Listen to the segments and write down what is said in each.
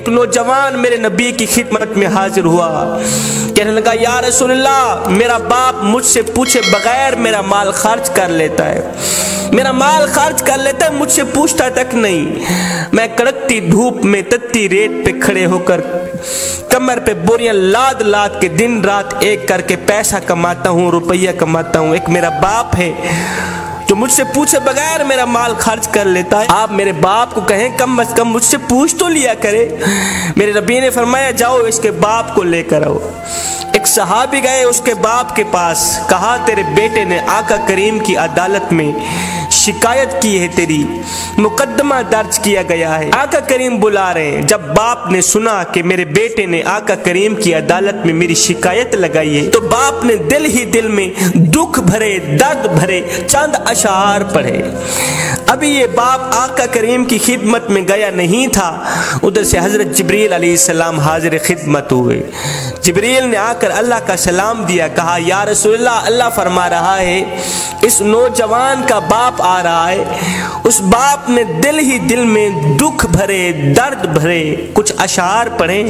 एक नौजवान मेरे नबी की खिदमत में हाजिर हुआ, कहने लगा या रसूलल्लाह, मेरा बाप मुझसे पूछे बगैर मेरा माल खर्च कर लेता है, मेरा माल खर्च कर लेता है, मुझसे पूछता तक नहीं। मैं कड़कती धूप में तत्ती रेत पे खड़े होकर कमर पे बोरियां लाद लाद के दिन रात एक करके पैसा कमाता हूँ, रुपया कमाता हूँ। एक मेरा बाप है जो मुझसे पूछे बगैर मेरा माल खर्च कर लेता है। आप मेरे बाप को कहें कम से कम मुझसे पूछ तो लिया करे। मेरे नबी ने फरमाया जाओ इसके बाप को लेकर आओ। एक सहाबी गए उसके बाप के पास, कहा तेरे बेटे ने आका करीम की अदालत में शिकायत की है, तेरी मुकदमा दर्ज किया गया है, आका करीम बुला रहे हैं। जब बाप ने सुना कि मेरे बेटे ने आका करीम की अदालत में मेरी शिकायत लगाई है, तो बाप ने दिल ही दिल में दुख भरे दर्द भरे चंद अशार पढ़े। अभी ये बाप आका करीम की खिदमत में गया नहीं था, उधर से हजरत जिब्रील अलैहिस्सलाम हाजिर खिदमत हुए। जिब्रील ने आकर अल्लाह का सलाम दिया, कहा या रसूलल्लाह, अल्लाह फरमा रहा है इस नौजवान का बाप आ रहा है। उस बाप ने दिल ही दिल में दुख भरे दर्द भरे कुछ अशार पढ़े,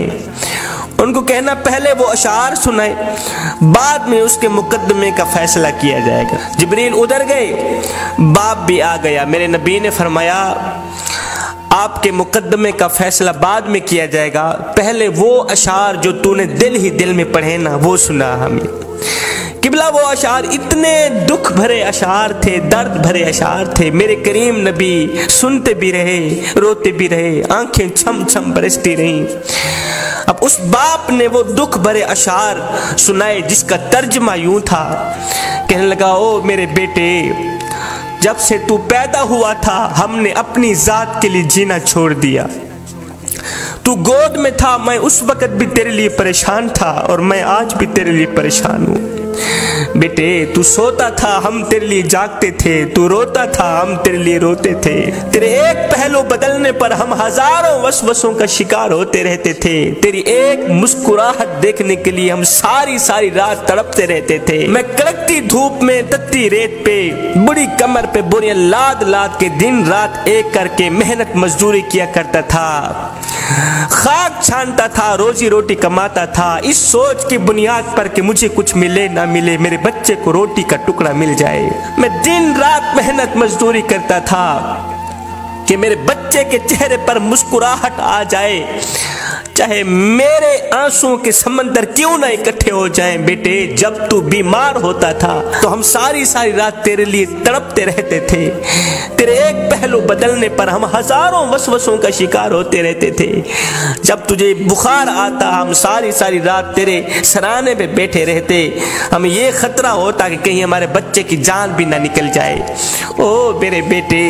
उनको कहना पहले वो अशार सुनाए, बाद में उसके मुकदमे का फैसला किया जाएगा। जिब्रील उधर गए, बाप भी आ गया। मेरे नबी ने फरमाया आपके मुकदमे का फैसला बाद में किया जाएगा, पहले वो अशार जो तूने दिल ही दिल में पढ़े ना वो सुना हमें। किबला वो अशार इतने दुख भरे अशार थे, दर्द भरे अशार थे। मेरे करीम नबी सुनते भी रहे, रोते भी रहे, आंखें छम छम बरसती रहीं। अब उस बाप ने वो दुख भरे अशार सुनाए जिसका तर्जमा यूं था, कहने लगा ओ मेरे बेटे, जब से तू पैदा हुआ था हमने अपनी जात के लिए जीना छोड़ दिया। तू गोद में था, मैं उस वक्त भी तेरे लिए परेशान था और मैं आज भी तेरे लिए परेशान हूँ। बेटे तू सोता था हम तेरे लिए जागते थे, तू रोता था हम तेरे लिए रोते थे। तेरे एक पहलू बदलने पर हम हजारों वसवसों का शिकार होते रहते थे। तेरी एक मुस्कुराहट देखने के लिए हम सारी सारी रात तड़पते रहते थे। मैं कड़कती धूप में तत्ती रेत पे बुरी कमर पे बोरियां लाद लाद के दिन रात एक करके मेहनत मजदूरी किया करता था, खाक छानता था, रोजी रोटी कमाता था, इस सोच की बुनियाद पर कि मुझे कुछ मिले ना मिले, मेरे बच्चे को रोटी का टुकड़ा मिल जाए। मैं दिन रात मेहनत मजदूरी करता था कि मेरे बच्चे के चेहरे पर मुस्कुराहट आ जाए, चाहे मेरे आंसुओं के समंदर क्यों ना इकट्ठे हो जाएं। बेटे जब तू बीमार होता था तो हम सारी सारी रात तेरे लिए तड़पते रहते थे। तेरे एक पहलू बदलने पर हम हजारों वसवसों का शिकार होते रहते थे। जब तुझे बुखार आता हम सारी सारी रात तेरे सराहने पे बैठे रहते। हमें ये खतरा होता कि कहीं हमारे बच्चे की जान भी ना निकल जाए। ओ मेरे बेटे,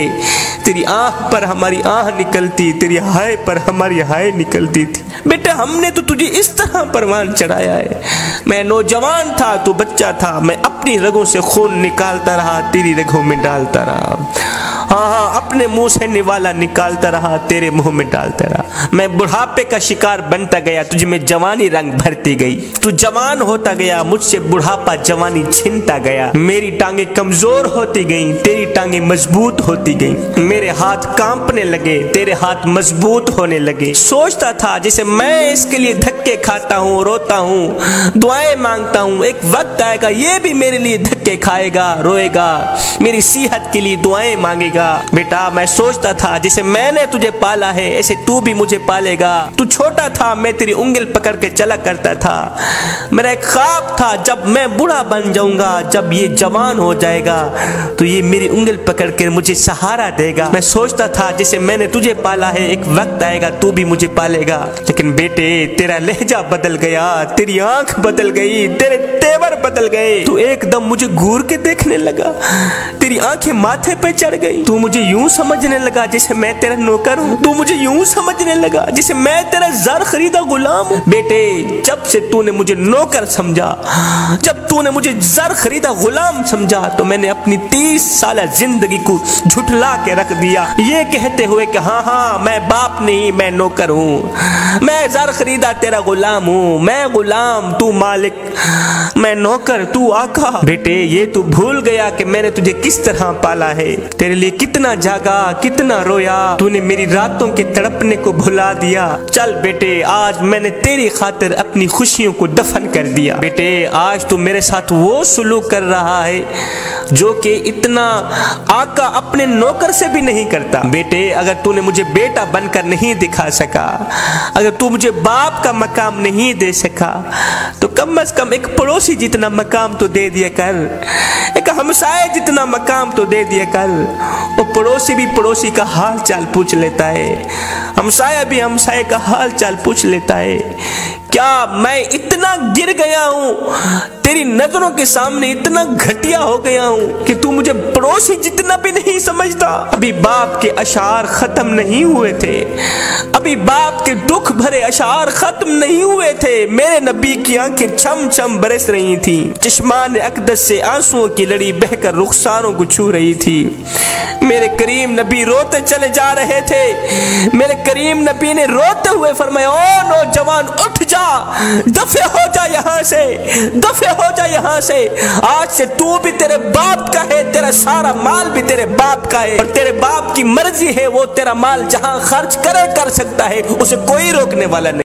तेरी आंख पर हमारी आंख निकलती, तेरी हाय पर हमारी हाय निकलती थी। बेटा हमने तो तुझे इस तरह परवान चढ़ाया है। मैं नौजवान था, तू बच्चा था, मैं अपनी रगों से खून निकालता रहा, तेरी रगों में डालता रहा। हाँ, अपने मुंह से निवाला निकालता रहा, तेरे मुंह में डालता रहा। मैं बुढ़ापे का शिकार बनता गया, तुझे में जवानी रंग भरती गई। तू जवान होता गया, मुझसे बुढ़ापा जवानी छीनता गया। मेरी टांगे कमजोर होती गई, तेरी टांगे मजबूत होती गई। मेरे हाथ कांपने लगे, तेरे हाथ मजबूत होने लगे। सोचता था जैसे मैं इसके लिए धक्के खाता हूँ, रोता हूँ, दुआएं मांगता हूँ, एक वक्त आएगा ये भी मेरे लिए धक्के खाएगा, रोएगा, मेरी सेहत के लिए दुआएं मांगेगा। बेटा मैं सोचता था जैसे मैंने तुझे पाला है ऐसे तू भी मुझे पालेगा। तू छोटा था, मैं तेरी उंगल पकड़ के चला करता था। मेरा एक ख्वाब था जब मैं बूढ़ा बन जाऊंगा, जब ये जवान हो जाएगा तो ये मेरी उंगल पकड़ के मुझे सहारा देगा। मैं सोचता था जैसे मैंने तुझे पाला है एक वक्त आएगा तू भी मुझे पालेगा। लेकिन बेटे तेरा लहजा बदल गया, तेरी आंख बदल गई, तेरे तेवर बदल गए। तू एकदम मुझे घूर के देखने लगा, तेरी आंखें माथे पे चढ़ गई। तू मुझे यूं समझने लगा जैसे मैं तेरा नौकर हूँ। तू मुझे यूं समझने लगा जैसे मैं तेरा ज़र खरीदा गुलाम हूँ। बेटे जब से तूने मुझे नौकर समझा, जब तूने मुझे ज़र खरीदा गुलाम समझा तो मैंने अपनी 30 साल जिंदगी को झुठला के रख दिया, ये कहते हुए कि हाँ हाँ मैं बाप नहीं मैं नौकर हूँ, मैं ज़र खरीदा तेरा गुलाम हूँ, मैं गुलाम तू मालिक, मैं नौकर तू आका। बेटे ये तू भूल गया कि मैंने तुझे किस तरह पाला है, तेरे लिए कितना जागा, कितना रोया, तूने मेरी रातों के तड़पने को भुला दिया। चल बेटे, आज मैंने तेरी खातिर अपनी खुशियों को दफन कर दिया। बेटे, आज तू मेरे साथ वो सुलूक कर रहा है जो कि इतना आका अपने नौकर से भी नहीं करता। बेटे, अगर तूने मुझे बेटा बनकर नहीं दिखा सका, अगर तू मुझे बाप का मकाम नहीं दे सका, तो कम से कम एक पड़ोसी जितना मकाम तो दे दिया कर, एक हमसाए जितना मकाम तो दे दिया कर। वो पड़ोसी भी पड़ोसी का हाल चाल पूछ लेता है, हमसाया भी हमसाए का हाल चाल पूछ लेता है। क्या मैं इतना गिर गया हूं तेरी नजरों के सामने, इतना घटिया हो गया हूं कि तू मुझे पड़ोसी जितना भी नहीं समझता? अभी बाप के अशार खत्म नहीं हुए थे, अभी बाप के दुख भरे अशार खत्म नहीं हुए थे, मेरे नबी की आंखें छम छम बरस रही थी, चश्मान अक़दस से आंसुओं की लड़ी बहकर रुखसारों को छू रही थी। मेरे करीम नबी रोते चले जा रहे थे। मेरे करीम नबी ने रोते हुए फरमाया, ओ नौजवान उठ जा, दफे हो जा यहाँ से, दफे हो जा यहाँ से। आज से तू भी तेरे बाप का है, तेरा सारा माल भी तेरे बाप का है, और तेरे बाप की मर्जी है, वो तेरा माल जहां खर्च कर सकता है, उसे कोई रोकने वाला नहीं।